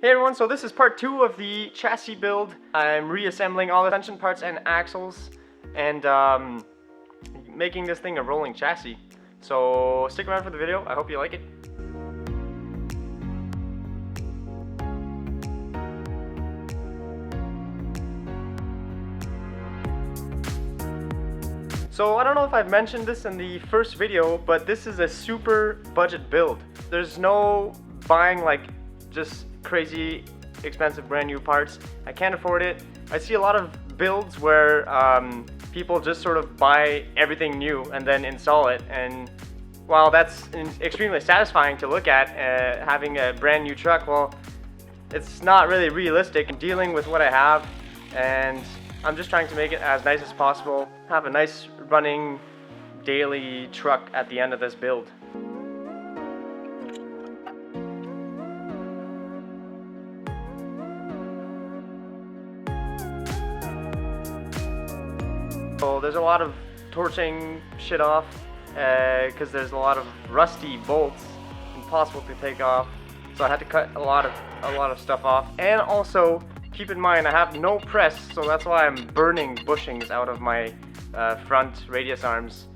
Hey everyone, so this is part 2 of the chassis build. I'm reassembling all the suspension parts and axles and making this thing a rolling chassis. So stick around for the video, I hope you like it. So I don't know if I've mentioned this in the first video, but this is a super budget build. There's no buying like just crazy expensive brand new parts. I can't afford it. I see a lot of builds where people just sort of buy everything new and then install it, and while that's extremely satisfying to look at, having a brand new truck, well, it's not really realistic in dealing with what I have, and I'm just trying to make it as nice as possible, have a nice running daily truck at the end of this build. So there's a lot of torching shit off because there's a lot of rusty bolts, impossible to take off. So I had to cut a lot of stuff off, and also keep in mind I have no press, so that's why I'm burning bushings out of my front radius arms.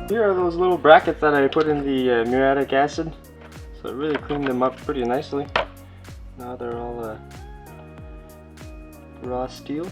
Here are those little brackets that I put in the muriatic acid, so it really cleaned them up pretty nicely. Now they're all raw steel.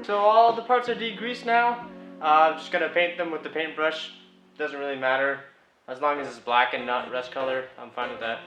So all the parts are degreased now. I'm just gonna paint them with the paintbrush. Doesn't really matter. As long as it's black and not rust color, I'm fine with that.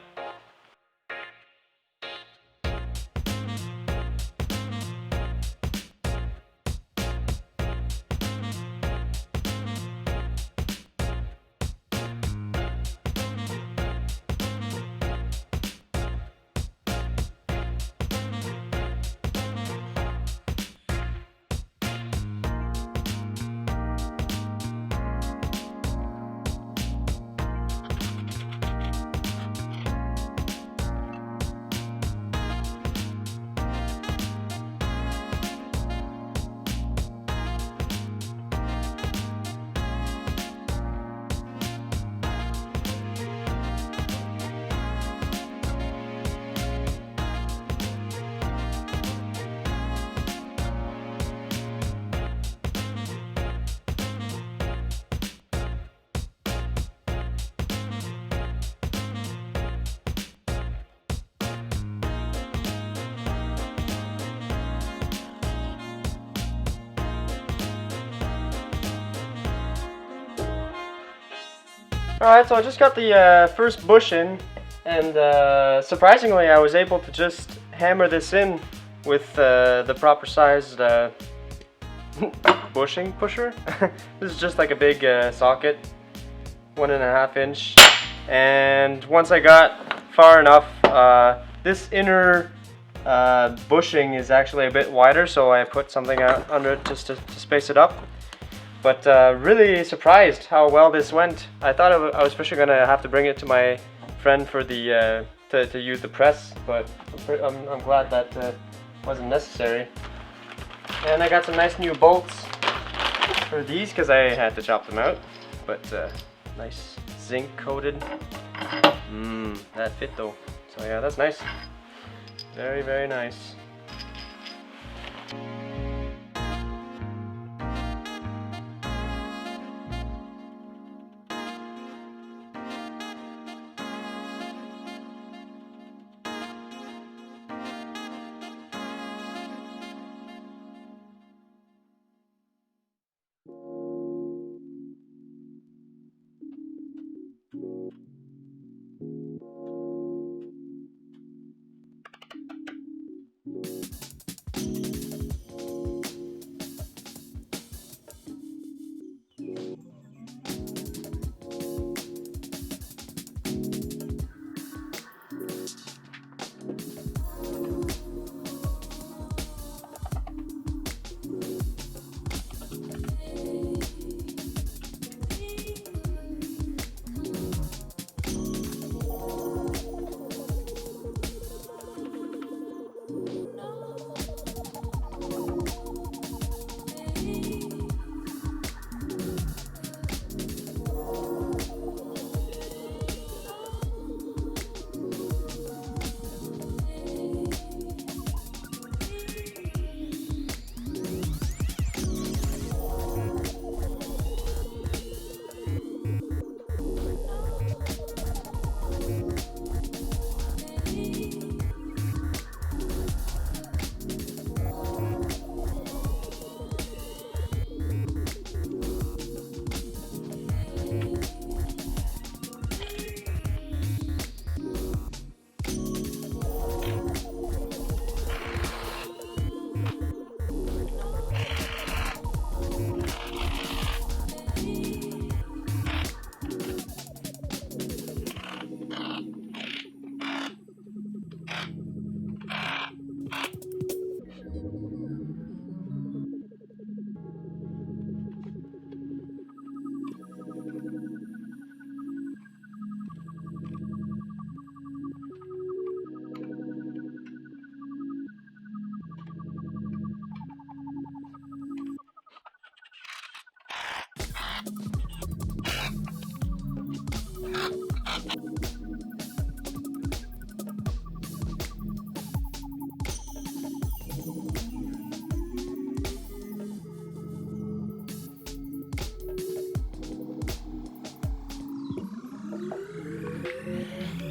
Alright, so I just got the first bush in, and surprisingly I was able to just hammer this in with the proper sized bushing pusher. This is just like a big socket, 1.5 inch. And once I got far enough, this inner bushing is actually a bit wider, so I put something under it just to space it up. But really surprised how well this went. I thought I was especially gonna have to bring it to my friend for the to use the press, but I'm glad that wasn't necessary. And I got some nice new bolts for these because I had to chop them out. But nice zinc coated. That fit though. So yeah, that's nice. Very, very nice.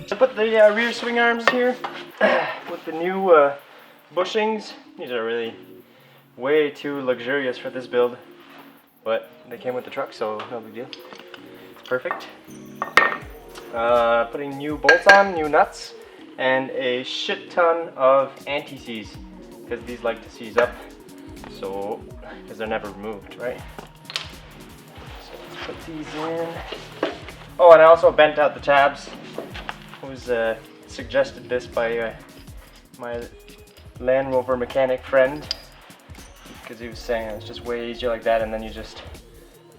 I put the rear swing arms here with the new bushings. These are really way too luxurious for this build, but they came with the truck, so no big deal. It's perfect. Putting new bolts on, new nuts, and a shit ton of anti-seize, because these like to seize up, so because they're never removed, right? So let's put these in. Oh, and I also bent out the tabs. It was suggested this by my Land Rover mechanic friend, because he was saying it's just way easier like that, and then you just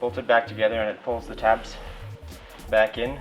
bolt it back together and it pulls the tabs back in.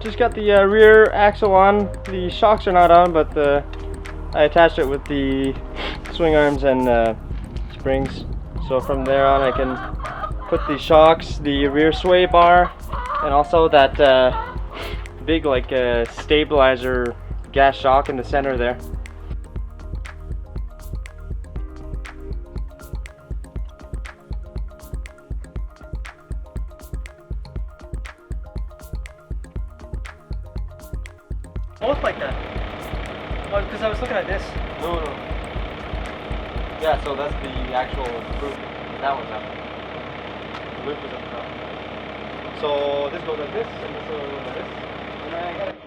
just got the rear axle on. The shocks are not on, but I attached it with the swing arms and springs. So from there on I can put the shocks, the rear sway bar, and also that big like stabilizer gas shock in the center there. Both like that. Oh, because I was looking at this. No. Yeah, so that's the actual loop. That one's up. The loop is up top. So this goes like this, and this goes like this. And then I gotta...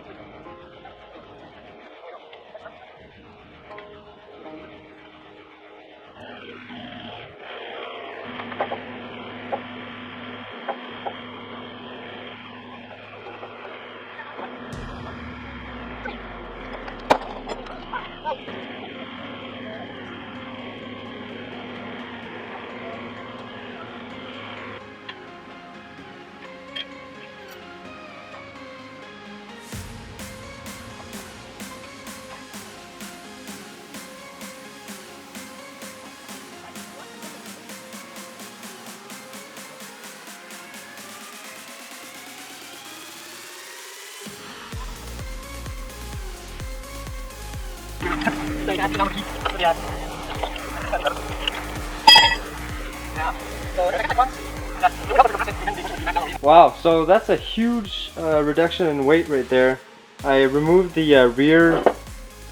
Wow, so that's a huge reduction in weight right there. I removed the rear,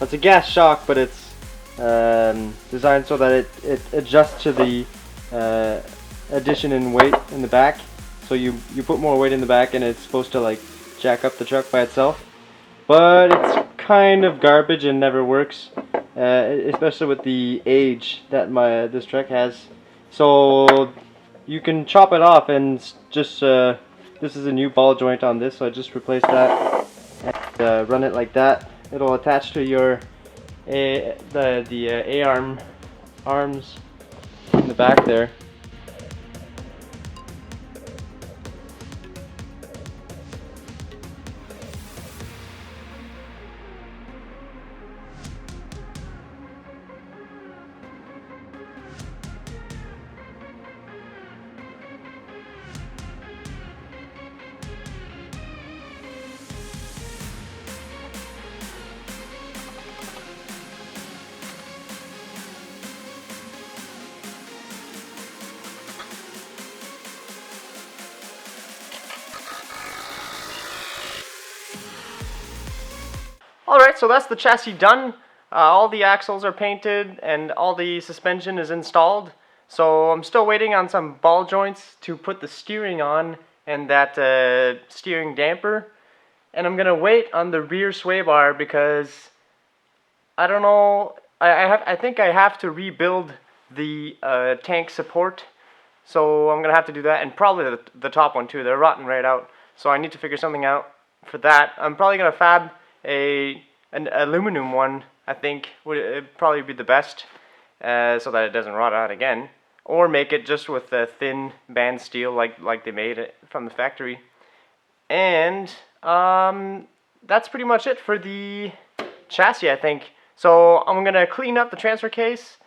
it's a gas shock, but it's designed so that it adjusts to the addition in weight in the back. So you put more weight in the back and it's supposed to like jack up the truck by itself. But it's kind of garbage and never works, especially with the age that this truck has. So you can chop it off and just this is a new ball joint on this, so I just replaced that and run it like that. It'll attach to your A-arm arms in the back there. Alright, so that's the chassis done. All the axles are painted and all the suspension is installed. So I'm still waiting on some ball joints to put the steering on and that steering damper. And I'm gonna wait on the rear sway bar because I don't know. I think I have to rebuild the tank support. So I'm gonna have to do that, and probably the top one too. They're rotten right out. So I need to figure something out for that. I'm probably gonna fab an aluminum one. I think would probably be the best, so that it doesn't rot out again. Or make it just with a thin band steel like they made it from the factory. And that's pretty much it for the chassis, I think. So I'm gonna clean up the transfer case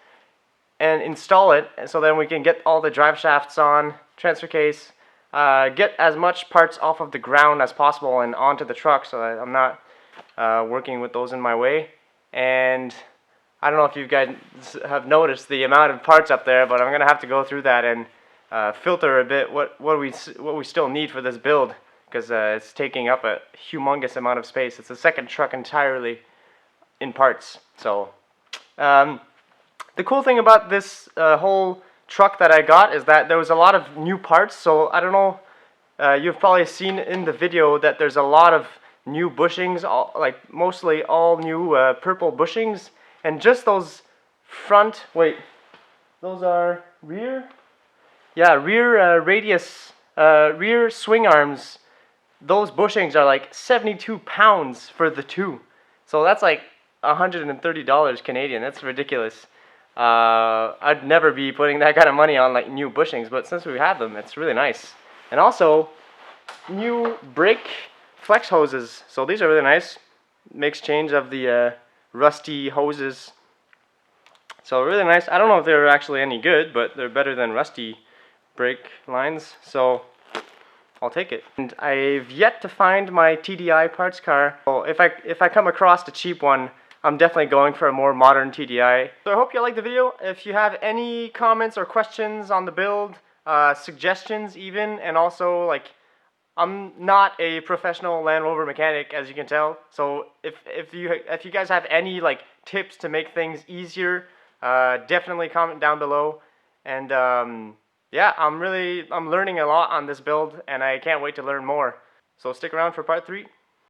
and install it, so then we can get all the drive shafts on, transfer case, get as much parts off of the ground as possible and onto the truck so that I'm not working with those in my way. And I don't know if you guys have noticed the amount of parts up there, but I'm gonna have to go through that and filter a bit what we still need for this build, because it's taking up a humongous amount of space. It's the second truck entirely in parts. So the cool thing about this whole truck that I got is that there was a lot of new parts. So I don't know, you've probably seen in the video that there's a lot of new bushings, like mostly all new purple bushings, and just those front, those are rear? Yeah, rear radius, rear swing arms. Those bushings are like 72 pounds for the two. So that's like $130 Canadian. That's ridiculous. I'd never be putting that kind of money on like new bushings, but since we have them, it's really nice. And also, new brake flex hoses. So these are really nice. Mixed change of the rusty hoses. So really nice. I don't know if they're actually any good, but they're better than rusty brake lines. So I'll take it. And I've yet to find my TDI parts car. So if I come across a cheap one, I'm definitely going for a more modern TDI. So I hope you liked the video. If you have any comments or questions on the build, suggestions even, and also like, I'm not a professional Land Rover mechanic, as you can tell. So if you guys have any like tips to make things easier, definitely comment down below. And yeah, I'm learning a lot on this build, and I can't wait to learn more. So stick around for part 3.